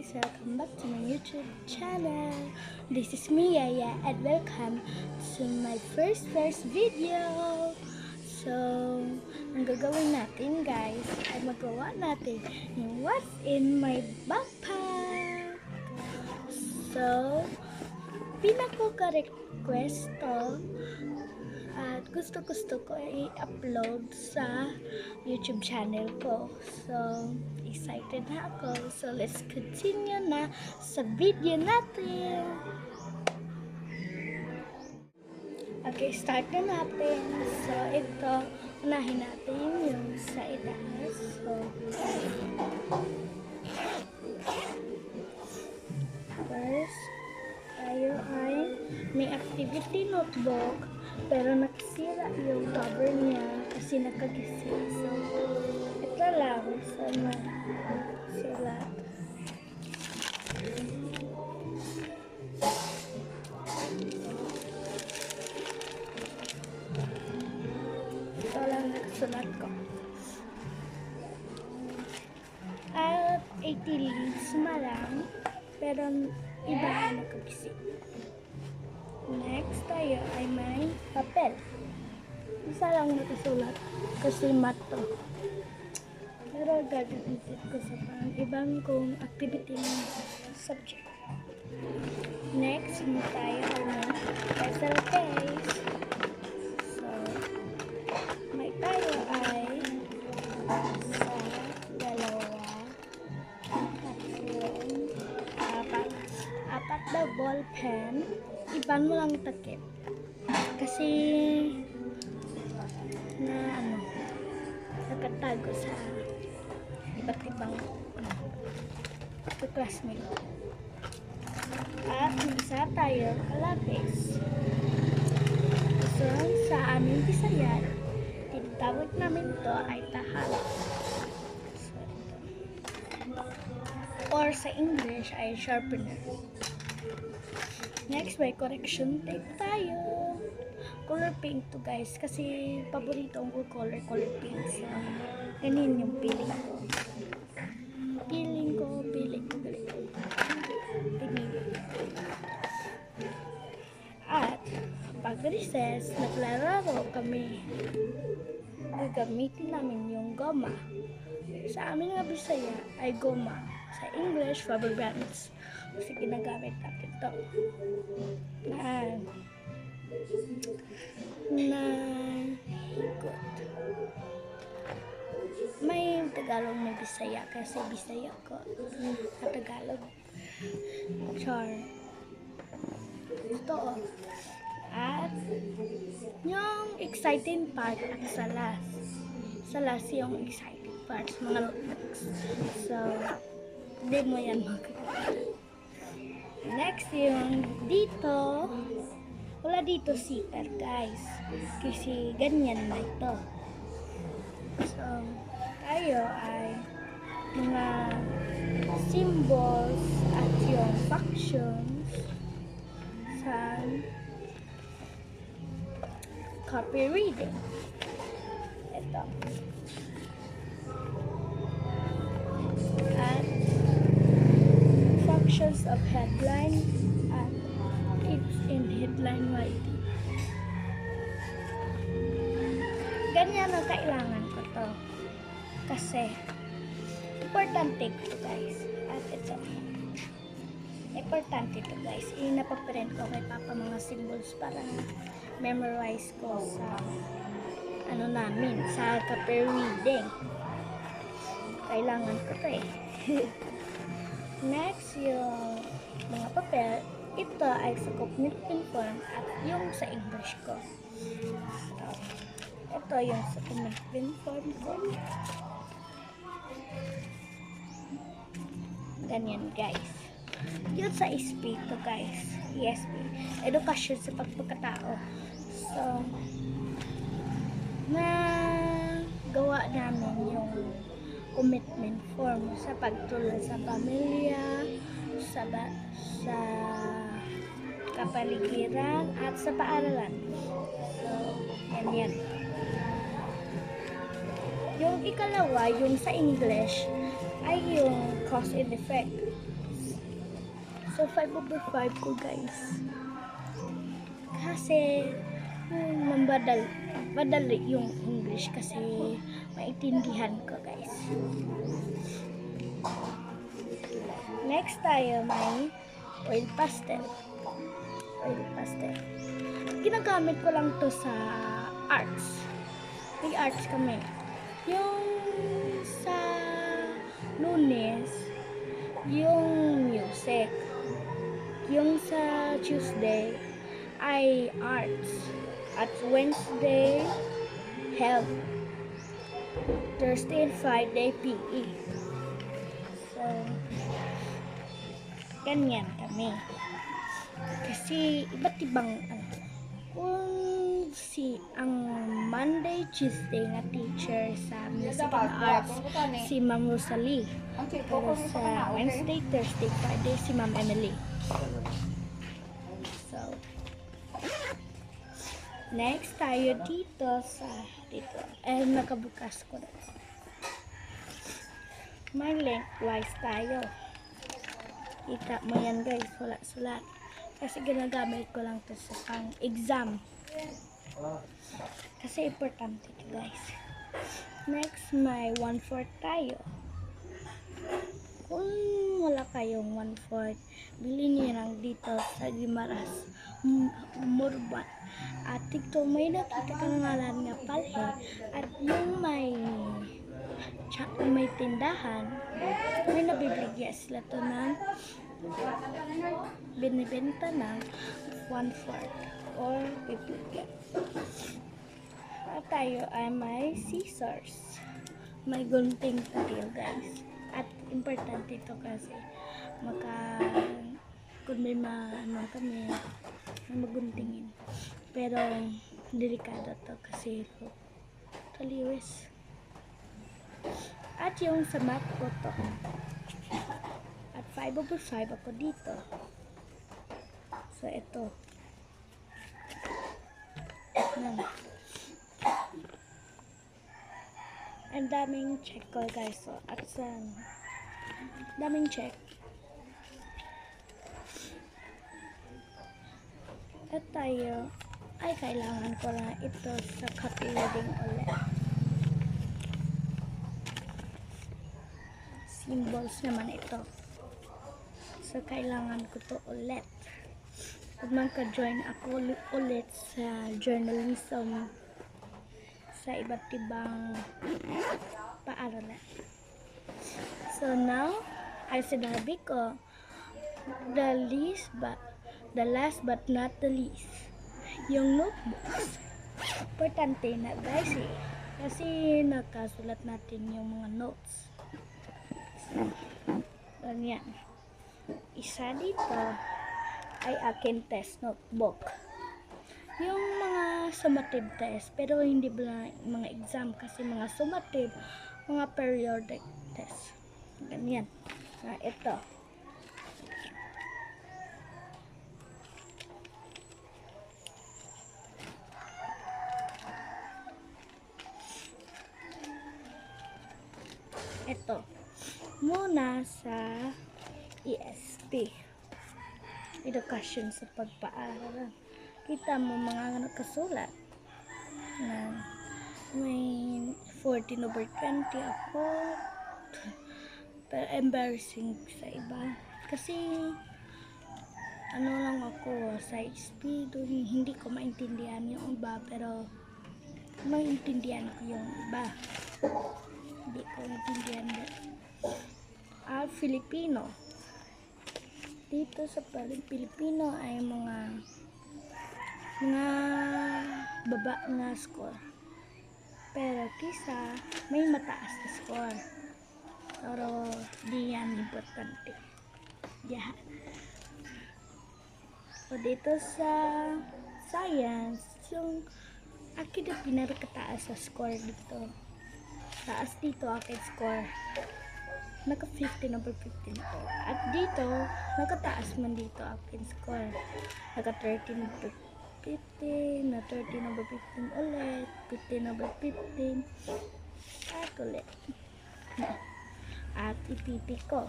guys, welcome back to my YouTube channel. This is me, Yaya, and welcome to my first video. So, ang gagawin natin guys, ay magawa natin yung what's in my backpack. So, pinako ka-request to at gusto ko i-upload sa YouTube channel ko. So, excited na ako. So, let's continue na sa video natin. Okay, start na natin. So, ito, unahin natin yung sa itaas. So, first, tayo ay may activity notebook. Pero nakisira yung cover niya kasi nakagising. So, ito lang. Sana sila. Ito lang nakasulat ko. At 80 leaves lang. Pero iba ang nakagising. Next tayo ay may papel. Isa lang nakasulat kasi mat to. Pero gagamitin ko sa ibang kong activity ng subject. Next, tayo ay may pencil case. So, may tayo ay sa dalawa, apat na ball pen. Iban mo lang takip kasi nakatago sa iba't ibang classmate. At isa tayo kalapis. So sa aming Bisaya, tinatawag namin to ay tahal. So, or sa English ay sharpener. Next, may correction tape tayo. Color pink to guys. Kasi paborito ko color pink. So, ganyan yung feeling ko. At, pag recess, naglalaro kami. Gagamitin namin yung goma. Sa amin nga Bisaya ay goma. Sa English, rubber bands. Kasi ginagamit natin ito. Na higot. May Tagalog, may Bisaya. Kasi Bisaya ko. Sa Tagalog. Char. Ito. At yung exciting part ang salas. Salas yung exciting part. Mga notebooks. So, hindi mo yan magkakaroon. Next, yung dito, wala dito zipper guys. Kasi ganyan na ito. So, tayo ay mga symbols at yung functions sa copy reading. Ito. At functions of headline and it's in headline writing. Ganyan ang kailangan ko to. Kasi importante ito guys. At ito. Importante ito guys. Inapaprint ko kay Papa mga symbols para memorize ko sa namin. Sa copy reading. Kailangan ko to eh. Next, yung mga papel, ito ay sa commitment form at yung sa English ko. So, ito yung sa commitment form ko. Ganyan guys. Yun sa ESP to guys. ESP. Edukasyon sa pagpagkatao. So, gawa namin yung commitment form sa pagtulong sa pamilya, sa kapaligiran, at sa paaralan. So, yan. Yung ikalawa, yung sa English, ay yung cause and effect. So, 5/5 ko, guys. Kasi, madali yung English kasi maintindihan ko, guys. Next tayo may oil pastel. Ginagamit ko lang to sa arts. May arts kami. Yung sa Lunes, yung music. Yung sa Tuesday ay arts. At Wednesday, health. Thursday and Friday, PE. So, ganyan kami. Kasi iba't ibang kung ang Monday, Tuesday na teacher sa music and arts si Ma'am Rosalie. Pero sa Wednesday, Thursday, Friday si Ma'am Emily. So, next tayo dito. Nakabukas ko na. May lengthwise tayo. Kita mo yan, guys. Sulat. Kasi ginagamit ko lang to sa pang-exam. Kasi importante ito, guys. Next, may 1/4 tayo. Kung wala kayong 1/4, bilhin nyo lang dito sa Guimaras, Murbat. At dito may nakita ka ngalan nga palhe. At yung may tindahan, may nabibigyan sila to ng binibenta ng 1/4 or bibigyan. At tayo ay may scissors. May gunting tayo, guys. At importante ito kasi kung may kami maguntingin. Pero delikado to kasi ito taliwis. At yung sa mat ko to. At 5/5 ako dito. So ito. Ang daming check ko, guys. So, at sa daming check. At tayo ay kailangan ko na ito sa copy reading ulit. Symbols naman ito. So, kailangan ko to ulit. At magka-join ako ulit sa journalism sa iba't ibang paaralan. So now, ay sinabi ko, the last but not the least, yung notebooks. Importante na, guys, kasi nakasulat natin yung mga notes. So, ganyan. Isa dito ay akin test notebook. Yung mga summative test, pero hindi ba mga exam kasi mga summative, mga periodic test. Ganyan. Ito. Ito. Muna sa ESP. Education sa pagpaaral. Kita mo mga nakasulat na may 14/20 ako. Pero embarrassing sa iba. Kasi ano lang ako sa speed, hindi ko maintindihan yung iba, pero maintindihan ko yung iba. Hindi ko maintindihan Filipino. Dito sa Pilipino ay mga baba na score. Pero kisa may mataas na score. Pero di yan importante. Yeah. So dito sa science, yung akin na pinakataas sa score dito. Taas dito akin score. Naka 15/15 ko. At dito, nakataas man dito akin score. Naka 13/15, na 13/15 ulit, 15/15, at ulit. At ipipi ko.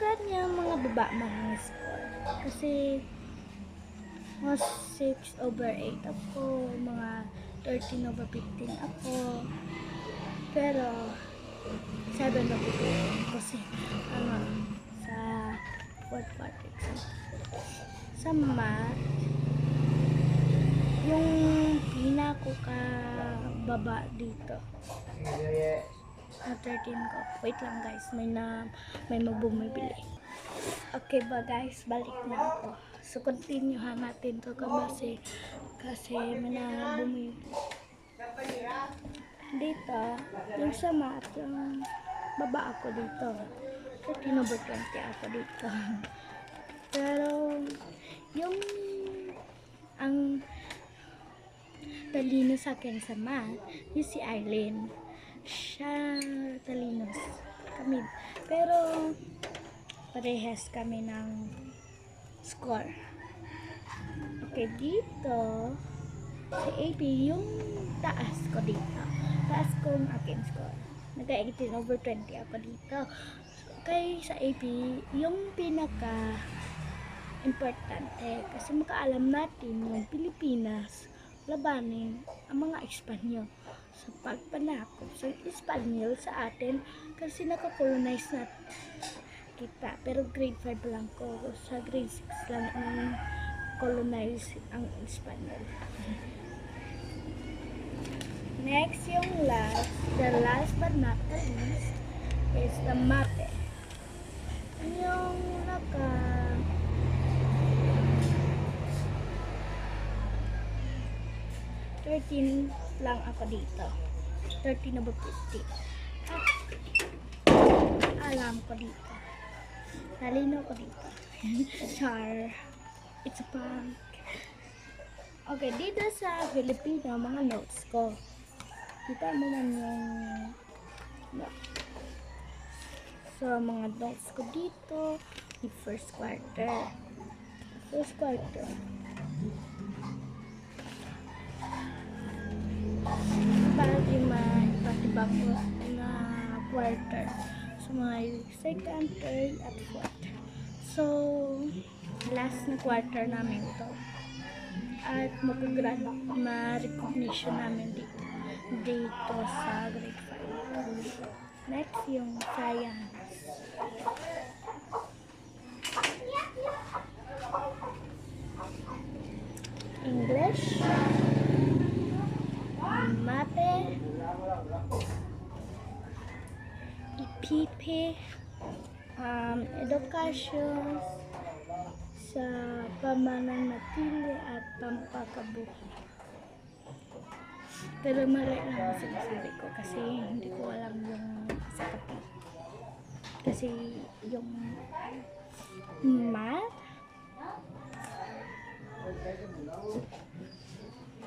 kanya mga baba man ang score. Kasi mga 6/8 ako, mga 13/15 ako. Pero 7/15 kasi sa fourth quarter exam. Sa math, yung pinako ka baba dito. Na 13 ko. Wait lang guys, may magbumibili. Okay ba guys, balik na ako. So continuehan natin to kasi may na bumibili. Dito, yung sa math, yung baba ako dito. 13/20 ako dito. Pero yung ang talino sa akin sa math, yung si Arlene. Siya talino kami. Pero parehas kami ng score. Okay, dito sa AP, yung taas ko dito. Taas ko ang aking score. Nagka-18/20 ako dito. Kaya sa AP, yung pinaka importante kasi makaalam natin yung Pilipinas labanin ang mga Espanyol sa pagpanakop sa Espanyol sa atin kasi nakakolonize na kita, pero grade 5 lang ko, sa grade 6 lang ang colonize ang Espanyol. Next, yung the last but not the least is the mate. Yung 13 lang ako dito. 13/50. Alam ko dito. Talino ko dito. Char. It's a prank. Okay, dito sa Filipino, mga notes ko. Kita mo man yung notes. So, mga notes ko dito, yung first quarter. Para di maiba ko na quarter. So, mga second, third, at fourth. So, last na quarter namin to. At mag-grad ma-recognition namin dito sa grade 5. Next, yung science. English, mate, IPP, education, sa pamananatili at pampakabuhay. Pero mali lang ang sinasabi ko kasi hindi ko alam yung sa kapi. Kasi yung math,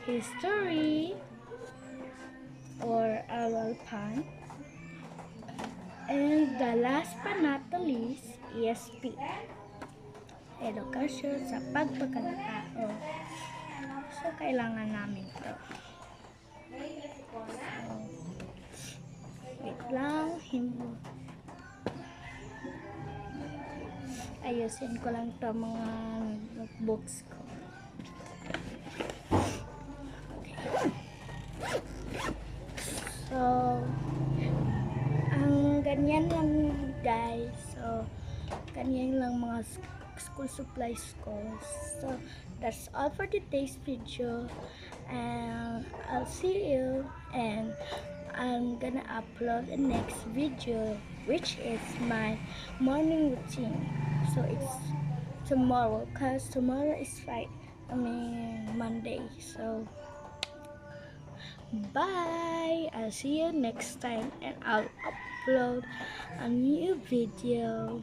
history, or oral pan, and the last but not the least, ESP. Edukasyon sa pagpagkatao. So, kailangan namin to. Wait lang, ayusin ko lang to mga notebooks ko. Okay. So, ang ganyan lang guys. So, ganyan lang mga school supplies ko. So, that's all for today's video. And I'll see you. And I'm gonna upload the next video, which is my morning routine. So, it's tomorrow, cause tomorrow is Monday. So, bye. I'll see you next time, and I'll upload a new video.